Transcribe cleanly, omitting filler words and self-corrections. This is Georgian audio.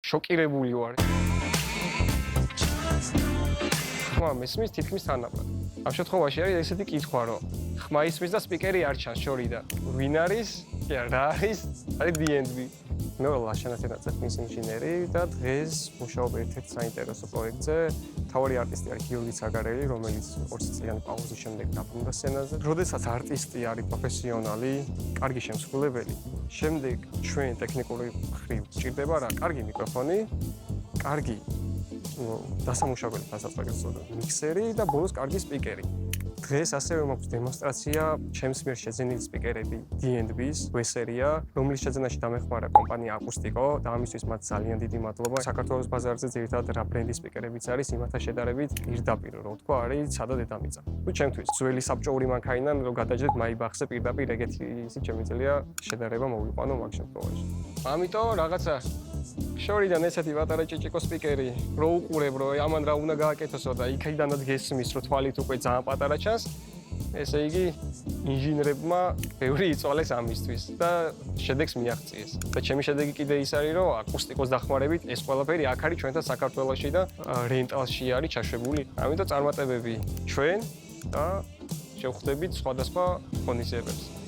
შოკირებული ვარ. ხმა მესმის თითქმის თანაბრად. ამ შემთხვევაში არის ესეთი კითხვა, რომ ხმა ისმის და სპიკერი არ ჩანს შორიდან. ვინ არის? რა არის? არის DNB. მე ვარ ლაშანათენა წესმის ინჟინერი და დღეს მუშაობ ერთ-ერთ საინტერესო პროექტზე. მთავარი არტისტი არის გიორგი ცაგარელი, რომელიც 2 წლიანი პაუზის შემდეგ დაბრუნდა სცენაზე. როდესაც არტისტი არის პროფესიონალი, კარგი შემსრულებელი, შემდეგ ჩვენ ტექნიკური მხრივ გვჭირდება რა, კარგი მიკროფონი, კარგი დასამუშავებელი დასაწყისი მიქსერი და ბოლოს კარგი სპიკერი. დღეს ასევე მაქვს დემონსტრაცია ჩემს მიერ შეძენილი სპიკერები DNB-ს, ვესერია, რომლის შეძენაში დამეხმარა კომპანია აკუსტიკო და ამისთვის მათ ძალიან დიდი მადლობა. საქართველოს ბაზარზე ძირითადად რა ბრენდის სპიკერებიც არის, იმათა შედარებით პირდაპირ რო თქვა არის ცადა დედამიწა. თუ ჩემთვის ძველი საბჭოური მანქანიდან რო გადაჯდეთ მაიბახზე პირდაპირ ეგეთი ისიც შემიძლია შედარება მოვიყვანო მაგ შემთხვევაში. ამიტომ რაღაცა შორიდან ესეთი პატარა ჭიჭიკო სპიკერი რო უყურებ რო ამან რა უნდა გააკეთოსო და იქიდანაც გესმის რო თვალით უკვე ძალიან პატარა ჩანს ესე იგი ინჟინერებმა ბევრი იწვალეს ამისთვის და შედეგს მიაღწიეს და ჩემი შედეგი კიდე ის არის რომ აკუსტიკოს დახმარებით ეს ყველაფერი აქ არის ჩვენთან საქართველოში და რენტალში არის ჩაშვებული ამიტომ წარმატებები ჩვენ და შევხვდებით სხვადასხვა ღონისძიებებს